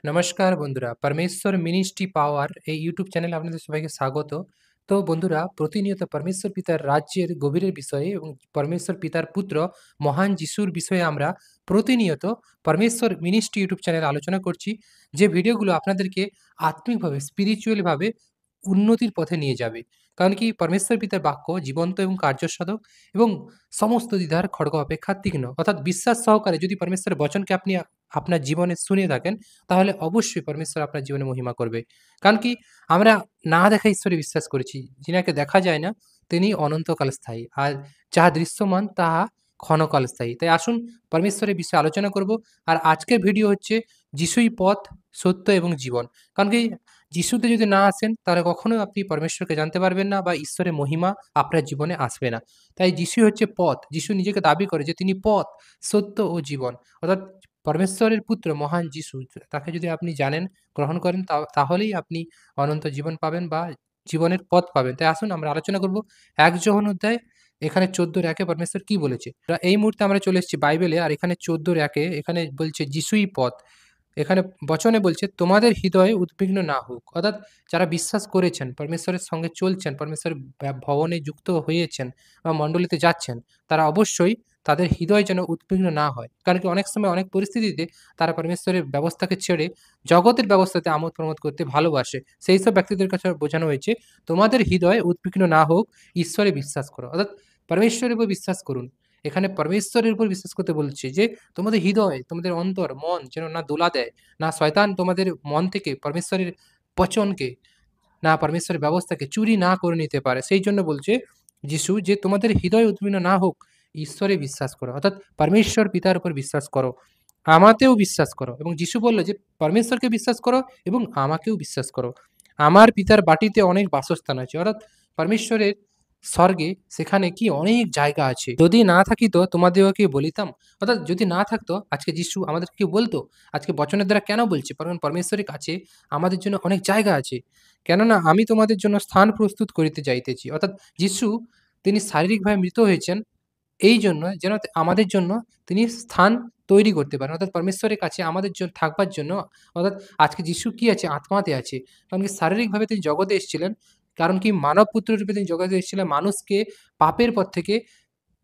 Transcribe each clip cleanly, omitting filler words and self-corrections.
নমস্কার বন্ধুরা, পরমেশ্বর মিনিস্ট্রি পাওয়ার এই ইউটিউব চ্যানেলে আপনাদের সবাইকে স্বাগত। তো বন্ধুরা, প্রতিনিয়ত পরমেশ্বর পিতার রাজ্যের গভীরের বিষয়ে এবং পরমেশ্বর পিতার পুত্র মহান যিশুর বিষয়ে আমরা প্রতিনিয়ত পরমেশ্বর মিনিস্ট্রি ইউটিউব চ্যানেলে আলোচনা করছি, যে ভিডিওগুলো আপনাদেরকে আত্মিকভাবে, স্পিরিচুয়ালি ভাবে উন্নতির পথে নিয়ে যাবে। কারণ কি, পরমেশ্বর পিতার বাক্য জীবন্ত এবং কার্যসাধক এবং সমস্ত দ্বিধার খড়গ অপেক্ষা তীক্ষ্ণ। অর্থাৎ বিশ্বাস সহকারে যদি পরমেশ্বরের বচনকে আপনি আপনার জীবনে শুনে থাকেন, তাহলে অবশ্যই পরমেশ্বর আপনার জীবনে মহিমা করবে। কারণ কি, আমরা না দেখা ঈশ্বরে বিশ্বাস করেছি। যিনাকে দেখা যায় না, তিনি অনন্তকাল স্থায়ী। আর যাহা দৃশ্যমান তাহা ক্ষণকাল স্থায়ী। তাই আসুন পরমেশ্বরের বিষয়ে আলোচনা করব। আর আজকের ভিডিও হচ্ছে যিশুই পথ, সত্য এবং জীবন। কারণ কি, যিশুতে যদি না আসেন তাহলে কখনোই আপনি পরমেশ্বরকে জানতে পারবেন না বা ঈশ্বরের মহিমা আপনার জীবনে আসবে না। তাই যিশুই হচ্ছে পথ। যিশু নিজেকে দাবি করে যে তিনি পথ, সত্য ও জীবন। অর্থাৎ পরমেশ্বরের পুত্র মহান যিশু, তাকে যদি আপনি জানেন, গ্রহণ করেন, তাহলেই আপনি অনন্ত জীবন পাবেন বা জীবনের পথ পাবেন। তাই আসুন আমরা আলোচনা করব ১ যোহন অধ্যায় এখানে ১৪-১ পরমেশ্বর কি বলেছে। এই মুহূর্তে আমরা চলে এসেছি বাইবেলে, আর এখানে ১৪-১ এখানে বলছে যিশুই পথ। এখানে বচনে বলছে তোমাদের হৃদয়ে উদ্বিগ্ন না হোক। অর্থাৎ যারা বিশ্বাস করেছেন, পরমেশ্বরের সঙ্গে চলছেন, পরমেশ্বরের ভবনে যুক্ত হয়েছেন বা মণ্ডলীতে যাচ্ছেন, তারা অবশ্যই তাদের হৃদয় যেন উদ্বিগ্ন না হয়। কারণ কি, অনেক সময় অনেক পরিস্থিতিতে তারা পরমেশ্বরের ব্যবস্থাকে ছেড়ে জগতের ব্যবস্থাতে আমোদ প্রমোদ করতে ভালোবাসে। সেই সব ব্যক্তিদের কাছে বোঝানো হয়েছে, তোমাদের হৃদয় উদ্বিগ্ন না হোক, ঈশ্বরে বিশ্বাস করো। অর্থাৎ পরমেশ্বরের উপর বিশ্বাস করুন। এখানে পরমেশ্বরের উপর বিশ্বাস করতে বলছে যে তোমাদের হৃদয়, তোমাদের অন্তর, মন যেন না দোলা দেয়, না শয়তান তোমাদের মন থেকে পরমেশ্বরের বচনকে, না পরমেশ্বরের ব্যবস্থাকে চুরি না করে নিতে পারে। সেই জন্য বলছে যিশু যে তোমাদের হৃদয় উদ্বিগ্ন না হোক, ঈশ্বরে বিশ্বাস করো। অর্থাৎ পরমেশ্বর পিতার উপর বিশ্বাস করো, আমাতেও বিশ্বাস করো। এবং যিশু বলল যে পরমেশ্বরকে বিশ্বাস করো এবং আমাকেও বিশ্বাস করো। আমার পিতার বাটিতে অনেক বাসস্থান আছে। অর্থাৎ পরমেশ্বরের স্বর্গে সেখানে কি অনেক জায়গা আছে। যদি না থাকিত তোমাদিগকে বলিতাম। অর্থাৎ যদি না থাকতো আজকে যিশু আমাদেরকে কি বলতো? আজকে বচনের দ্বারা কেন বলছে? কারণ পরমেশ্বরের কাছে আমাদের জন্য অনেক জায়গা আছে। কেননা আমি তোমাদের জন্য স্থান প্রস্তুত করিতে যাইতেছি। অর্থাৎ যিশু তিনি শারীরিকভাবে মৃত হয়েছেন এইজন্য যেন আমাদের জন্য তিনি স্থান তৈরি করতে পারেন। অর্থাৎ পরমেশ্বরের কাছে আমাদের থাকবার জন্য। অর্থাৎ আজকে যিশু কি আছে? আত্মাতে আছে। কারণ কি, শারীরিকভাবে তিনি জগতে এসেছিলেন। কারণ কি, মানব পুত্র রূপে তিনি জগতে এসেছিলেন মানুষকে পাপের পথ থেকে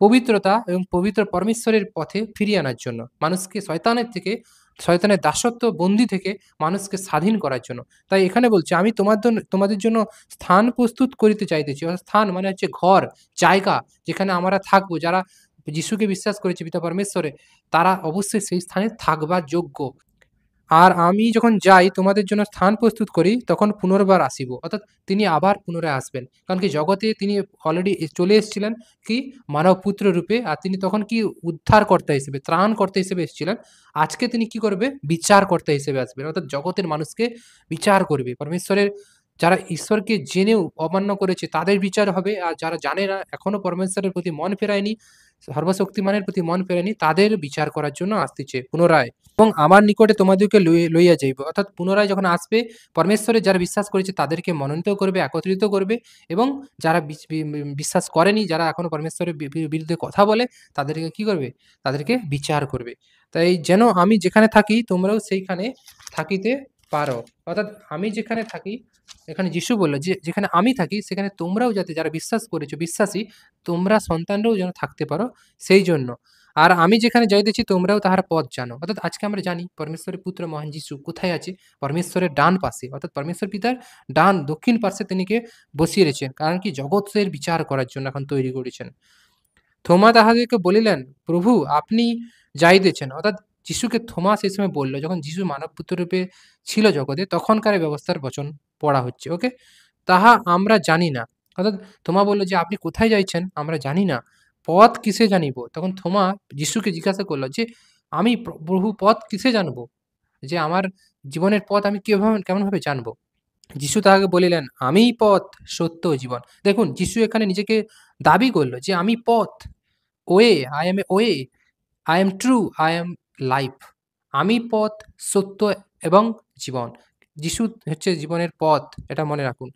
পবিত্রতা এবং পবিত্র পরমেশ্বরের পথে ফিরিয়ে আনার জন্য। মানুষকে শয়তানের থেকে, শয়তানের দাসত্ব বন্দী থেকে মানুষকে স্বাধীন করার জন্য। তাই এখানে বলছে আমি তোমাদের জন্য স্থান প্রস্তুত করিতে চাইতেছি। অর্থাৎ স্থান মানে হচ্ছে ঘর, জায়গা, যেখানে আমরা থাকবো। যারা যিশুকে বিশ্বাস করেছে পিতা পরমেশ্বরে, তারা অবশ্যই সেই স্থানে থাকবার যোগ্য। আর আমি যখন যাই তোমাদের জন্য স্থান প্রস্তুত করি, তখন পুনর্বার আসিব। অর্থাৎ তিনি আবার পুনরায় আসবেন। কারণ কি, জগতে তিনি অলরেডি চলে এসেছিলেন কি মানব পুত্র রূপে। আর তিনি তখন কি উদ্ধারকর্তা হিসেবে, ত্রাণকর্তা হিসেবে এসেছিলেন। আজকে তিনি কি করবে? বিচারকর্তা হিসেবে আসবেন। অর্থাৎ জগতের মানুষকে বিচার করবে। পরমেশ্বরের যারা ঈশ্বরকে জেনেও অমান্য করেছে তাদের বিচার হবে। আর যারা জানে না, এখনো পরমেশ্বরের প্রতি মন ফেরায়নি, সর্বশক্তিমানের প্রতি মন ফেরায়নি, তাদের বিচার করার জন্য আসতেছে পুনরায়। এবং আমার নিকটে তোমাদেরকে লইয়া যাইব। অর্থাৎ পুনরায় যখন আসবে, পরমেশ্বরে যারা বিশ্বাস করেছে তাদেরকে মনোনীত করবে, একত্রিত করবে। এবং যারা বিশ্বাস করেনি, যারা এখনো পরমেশ্বরের বিরুদ্ধে কথা বলে, তাদেরকে কি করবে? তাদেরকে বিচার করবে। তাই যেন আমি যেখানে থাকি তোমরাও সেইখানে থাকিতে পারো। অর্থাৎ আমি যেখানে থাকি, এখানে যিশু বলল যে যেখানে আমি থাকি সেখানে তোমরাও, যাতে যারা বিশ্বাস করেছো, বিশ্বাসী তোমরা সন্তানরাও যেন থাকতে পারো, সেই জন্য। আর আমি যেখানে যাইতেছি তোমরাও তাহার পথ জানো। অর্থাৎ আজকে আমরা জানি পরমেশ্বরের পুত্র মহান যিশু কোথায় আছে? পরমেশ্বরের ডান পাশে। অর্থাৎ পরমেশ্বর পিতার ডান দক্ষিণ পার্শ্বে তিনিকে বসিয়ে রেখেছেন। কারণ কি, জগতের বিচার করার জন্য এখন তৈরি করেছেন। থোমা তাহাদেরকে বলিলেন, প্রভু আপনি যাইতেছেন। অর্থাৎ যিশুকে থোমা সেই সময় বলল, যখন যিশু মানবপুত্র রূপে ছিল জগতে, তখনকার ব্যবস্থার বচন পড়া হচ্ছে। ওকে? তাহা আমরা জানি না। অর্থাৎ থোমা বলল যে আপনি কোথায় যাইছেন? আমরা জানি না। পথ কিসে জানিব? তখন থোমা যিশুকে জিজ্ঞাসা করল যে আমি প্রভু পথ কিসে জানবো? যে আমার জীবনের পথ আমি কেমনভাবে জানবো? যিশু তাহাকে বলিলেন, আমিই পথ, সত্য ও জীবন। দেখুন, যিশু এখানে নিজেকে দাবি করল যে আমি পথ, way, I am a way, I am true, I am life. আমি পথ, সত্য এবং জীবন। যিশু হচ্ছে জীবনের পথ, এটা মনে রাখুন।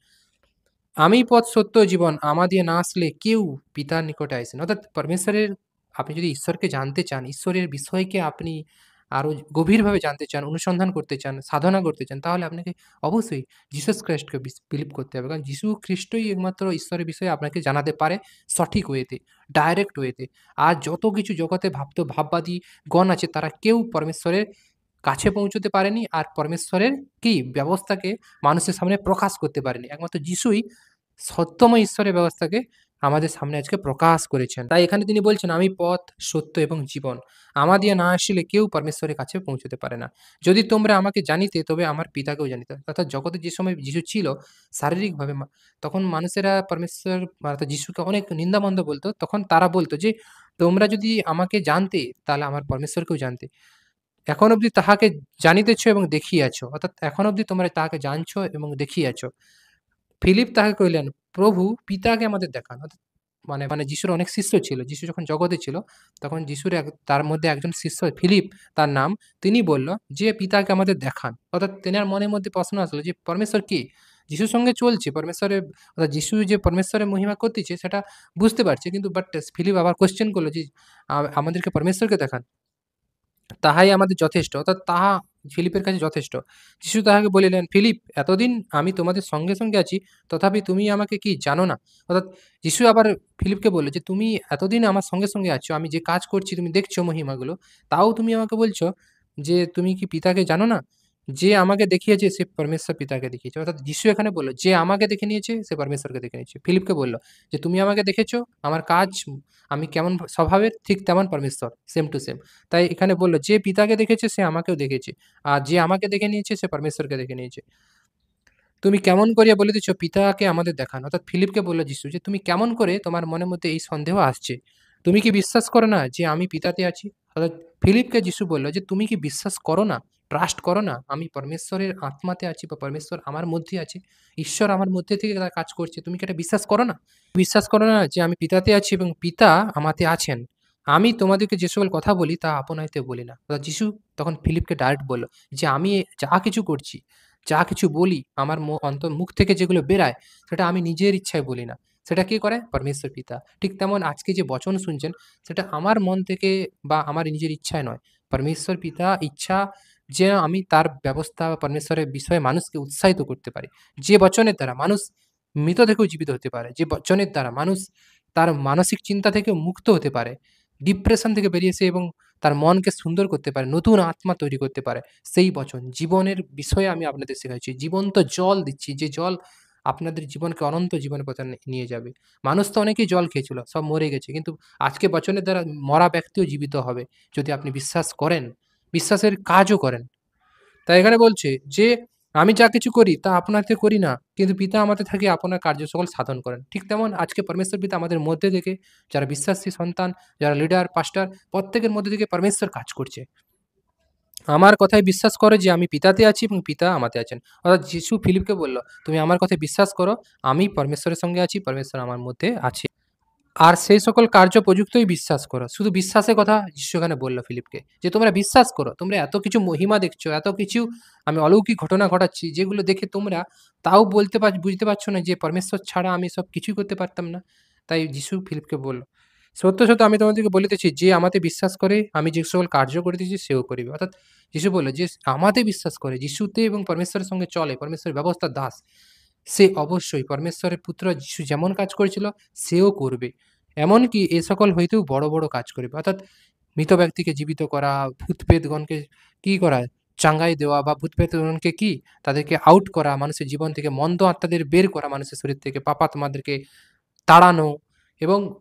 আমিই পথ, সত্য ও জীবন, আমা দিয়ে না আসলে কেউ পিতার নিকটে আসে না। অর্থাৎ পরমেশ্বরের, আপনি যদি ঈশ্বরকে জানতে চান, ঈশ্বরের বিষয়কে আপনি আরো গভীরভাবে জানতে চান, অনুসন্ধান করতে চান, সাধনা করতে চান, তাহলে আপনাকে অবশ্যই জিসাস ক্রাইস্টকে বিলিভ করতে হবে। কারণ যিশু খ্রিস্টই একমাত্র ঈশ্বরের বিষয়ে আপনাকে জানাতে পারে সঠিক ওয়েতে, ডাইরেক্ট ওয়েতে। আর যত কিছু জগতে ভাববাদীগণ আছে তারা কেউ পরমেশ্বরের কাছে পৌঁছতে পারেনি, আর পরমেশ্বরের কি ব্যবস্থাকে মানুষের সামনে প্রকাশ করতে পারেনি। একমাত্র যিশুই সত্যময় ঈশ্বরের ব্যবস্থাকে আমাদের সামনে আজকে প্রকাশ করেছেন। তাই এখানে তিনি বলছেন, "আমি পথ, সত্য এবং জীবন। আমা দিয়া না আসিলে কেউ পরমেশ্বরের কাছে পৌঁছতে পারে না। যদি তোমরা আমাকে জানিতে তবে আমার পিতাকেও জানিতে।" অর্থাৎ জগতে যে সময় যিশু ছিল শারীরিকভাবে তখন মানুষেরা পরমেশ্বর অর্থাৎ যিশুকে অনেক নিন্দামন্দ বলত। তখন তারা বলত যে, "তোমরা যদি আমাকে জানতে তাহলে আমার পরমেশ্বরকেও জানতে। এখন অবধি তাহাকে জানিতেছ এবং দেখিয়াছ।" অর্থাৎ এখন অবধি তোমরা তাহাকে জানছ এবং দেখিয়াছ। ফিলিপ তাহাকে কহিলেন, "প্রভু, পিতাকে আমাদের দেখান।" অর্থাৎ মানে যিশুর অনেক শিষ্য ছিল। যিশু যখন জগতে ছিল, তখন যিশুর তার মধ্যে একজন শিষ্য ফিলিপ তার নাম। তিনি বলল যে, "পিতাকে আমাদের দেখান।" অর্থাৎ তেনার মনের মধ্যে প্রশ্ন আসলো যে, পরমেশ্বর কে? যিশুর সঙ্গে চলছে। পরমেশ্বরের অর্থাৎ যিশু যে পরমেশ্বরের মহিমা করতেছে সেটা বুঝতে পারছে। কিন্তু ফিলিপ আবার কোয়েশ্চেন করল যে, আমাদেরকে পরমেশ্বরকে দেখান।" তাহাই আমাদের যথেষ্ট। অর্থাৎ তাহা ফিলিপের কাছে যথেষ্ট। যিশু তাহাকে বলিলেন, "ফিলিপ, এতদিন আমি তোমাদের সঙ্গে, সঙ্গে আছি, তথাপি তুমি আমাকে কি জানো না?" অর্থাৎ যিশু আবার ফিলিপকে বলল যে, "তুমি এতদিন আমার সঙ্গে, সঙ্গে আছো। আমি যে কাজ করছি তুমি দেখছো মহিমাগুলো। তাও তুমি আমাকে বলছো যে, তুমি কি পিতাকে জানো না? যে আমাকে দেখিয়েছে সে পরমেশ্বর পিতাকে দেখিয়েছে।" অর্থাৎ যিশু এখানে বলল, "যে আমাকে দেখে নিয়েছে সে পরমেশ্বরকে দেখে নিয়েছে।" ফিলিপকে বলল যে, "তুমি আমাকে দেখেছো, আমার কাজ আমি কেমন স্বভাবের ঠিক তেমন পরমেশ্বর, সেম টু সেম।" তাই এখানে বলল, "যে পিতাকে দেখেছে সে আমাকেও দেখেছে। আর যে আমাকে দেখে নিয়েছে সে পরমেশ্বরকে দেখে নিয়েছে। তুমি কেমন করিয়া বলিতেছ পিতাকে আমাদের দেখান?" অর্থাৎ ফিলিপকে বলল যিশু যে, "তুমি কেমন করে তোমার মনের মধ্যে এই সন্দেহ আসছে? তুমি কি বিশ্বাস করো না যে আমি পিতাতে আছি?" অর্থাৎ ফিলিপকে যিশু বলল যে, "তুমি কি বিশ্বাস করো না? ট্রাস্ট করো না? আমি পরমেশ্বরের আত্মাতে আছি বা পরমেশ্বর আমার মধ্যে আছে। ঈশ্বর আমার মধ্যে থেকে তারা কাজ করছে। তুমি কি এটা বিশ্বাস করো না? বিশ্বাস করো না যে আমি পিতাতে আছি এবং পিতা আমাতে আছেন? আমি তোমাদেরকে যে সকল কথা বলি তা আপনাইতে বলি না।" অর্থাৎ যিশু তখন ফিলিপকে ডাইরেক্ট বলল যে, "আমি যা কিছু করছি, যা কিছু বলি, আমার মুখ থেকে যেগুলো বেরায়, সেটা আমি নিজের ইচ্ছায় বলি না। সেটা কে করে? পরমেশ্বর পিতা। ঠিক তেমন আজকে যে বচন শুনছেন, সেটা আমার মন থেকে বা আমার নিজের ইচ্ছায় নয়। পরমেশ্বর পিতা ইচ্ছা যে আমি তার ব্যবস্থা বা পরমেশ্বরের বিষয়ে মানুষকে উৎসাহিত করতে পারি। যে বচনের দ্বারা মানুষ মৃত থেকেও জীবিত হতে পারে। যে বচনের দ্বারা মানুষ তার মানসিক চিন্তা থেকেও মুক্ত হতে পারে। ডিপ্রেশন থেকে বেরিয়ে এসে এবং তার মনকে সুন্দর করতে পারে, নতুন আত্মা তৈরি করতে পারে। সেই বচন। জীবনের বিষয়ে আমি আপনাদের শেখাচ্ছি। জীবন্ত জল দিচ্ছি, যে জল আপনাদের জীবনকে অনন্ত জীবনের পথে নিয়ে যাবে। মানুষ তো অনেকেই জল খেয়েছিল, সব মরে গেছে। কিন্তু আজকে বচনের দ্বারা মরা ব্যক্তিও জীবিত হবে, যদি আপনি বিশ্বাস করেন, বিশ্বাসের কাজও করেন। তাই এখানে বলছে যে, "আমি যা কিছু করি তা আপনাতে করি না, কিন্তু পিতা আমাতে থাকিয়া আপনার কার্য সকল সাধন করেন।" ঠিক তেমন আজকে পরমেশ্বর পিতা আমাদের মধ্যে থেকে যারা বিশ্বাসী সন্তান, যারা লিডার, পাস্টর প্রত্যেকের মধ্যে থেকে পরমেশ্বর কাজ করছে। আমার কথায় বিশ্বাস করো যে আমি পিতাতে আছি এবং পিতা আমাতে আছেন। অর্থাৎ যিশু ফিলিপকে বলল, "তুমি আমার কথায় বিশ্বাস করো, আমি পরমেশ্বরের সঙ্গে আছি, পরমেশ্বর আমার মধ্যে আছে। আর সেই সকল কার্য প্রযুক্তই বিশ্বাস করো।" শুধু বিশ্বাসের কথা যিশু এখানে বলল ফিলিপকে যে, "তোমরা বিশ্বাস করো। তোমরা এত কিছু মহিমা দেখছো, এত কিছু আমি অলৌকিক ঘটনা ঘটাচ্ছি, যেগুলো দেখে তোমরা তাও বুঝতে পারছো না যে পরমেশ্বর ছাড়া আমি সব কিছুই করতে পারতাম না।" তাই যিশু ফিলিপকে বলল, "সত্য, সত্য আমি তোমাদেরকে বলিতেছি, যে আমাতে বিশ্বাস করে আমি যে সকল কার্য করিতেছি সেও করিবে।" অর্থাৎ যিশু বলল যে আমাতে বিশ্বাস করে, যিশুতে এবং পরমেশ্বরের সঙ্গে চলে, পরমেশ্বরের ব্যবস্থার দাস, সে অবশ্যই পরমেশ্বরের পুত্র যিশু যেমন কাজ করেছিল সেও করবে। এমনকি এ সকল হইতেও বড়, বড় কাজ করিবে। অর্থাৎ মৃত ব্যক্তিকে জীবিত করা, ভূত-প্রেতগণকে কি করা? চাঙ্গাই দেওয়া বা ভূত-প্রেতগণকে কি? তাদেরকে আউট করা, মানুষের জীবন থেকে মন্দ আত্মাদের বের করা মানুষের শরীর থেকে, পাপাত্মাদেরকে তাড়ানো এবং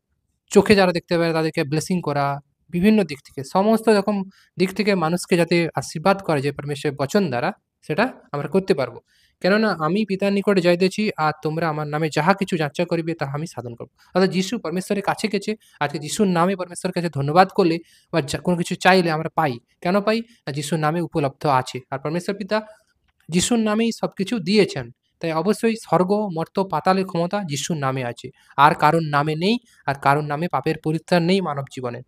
চোখে যারা দেখতে পায় তাদেরকে ব্লেসিং করা, বিভিন্ন দিক থেকে, সমস্ত রকম দিক থেকে মানুষকে যাতে আশীর্বাদ করা যায় পরমেশ্বরের বচন দ্বারা, সেটা আমরা করতে পারবো। কেননা আমি পিতার নিকটে যাইতেছি, আর তোমরা আমার নামে যাহা কিছু যাচ্চা করিবে তাহা আমি সাধন করব। অর্থাৎ যিশু পরমেশ্বরের কাছে গেছে, আজকে যিশুর নামে পরমেশ্বরের কাছে ধন্যবাদ করলে বা কোনো কিছু চাইলে আমরা পাই। কেন পাই? না, যিশুর নামে উপলব্ধ আছে। আর পরমেশ্বর পিতা যিশুর নামেই সবকিছু দিয়েছেন। তাই অবশ্যই স্বর্গ, মর্ত্য, পাতালের ক্ষমতা যিশুর নামে আছে। আর কারোর নামে নেই, আর কারোর নামে পাপের পরিত্রাণ নেই মানব জীবনে।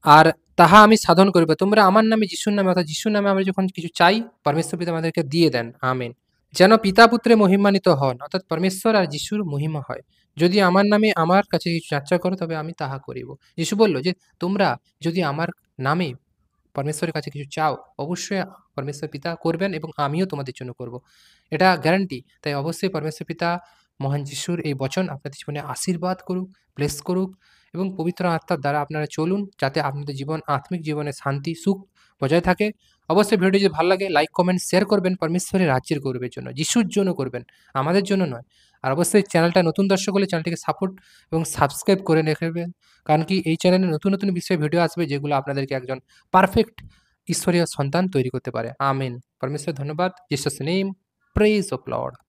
আর তাহা আমি সাধন করিব। তোমরা আমার নামে, যিশুর নামে, অর্থাৎ যিশুর নামে আমরা যখন কিছু চাই, পরমেশ্বর পিতা আমাদেরকে দিয়ে দেন। আমেন। যেন পিতা পুত্রে মহিমান্বিত হন, অর্থাৎ পরমেশ্বর আর যিশুর মহিমা হয়। যদি আমার নামে আমার কাছে কিছু যাচ্চা করো তবে আমি তাহা করিব। যিশু বলল যে, তোমরা যদি আমার নামে পরমেশ্বরের কাছে কিছু চাও, অবশ্যই পরমেশ্বর পিতা করবেন এবং আমিও তোমাদের জন্য করব। এটা গ্যারান্টি। তাই অবশ্যই পরমেশ্বর পিতা, মহান যিশুর এই বচন আপনাদের জীবনে আশীর্বাদ করুক, ব্লেস করুক এবং পবিত্র আত্মার দ্বারা আপনারা চলুন, যাতে আপনাদের জীবন, আত্মিক জীবনে শান্তি, সুখ বজায় থাকে। অবশ্যই ভিডিওটি যদি ভালো লাগে লাইক, কমেন্ট, শেয়ার করবেন পরমেশ্বরের রাজ্যের গৌরবের জন্য। যিশুর জন্য করবেন, আমাদের জন্য নয়। আর অবশ্যই চ্যানেলটা নতুন দর্শক হলে চ্যানেলটিকে সাপোর্ট এবং সাবস্ক্রাইব করে রেখেবেন। কারণ কি এই চ্যানেলে নতুন, নতুন বিষয়ে ভিডিও আসবে যেগুলো আপনাদেরকে একজন পারফেক্ট ঈশ্বরীয় সন্তান তৈরি করতে পারে। আমেন। পরমেশ্বর ধন্যবাদ। Jesus name, praise of Lord.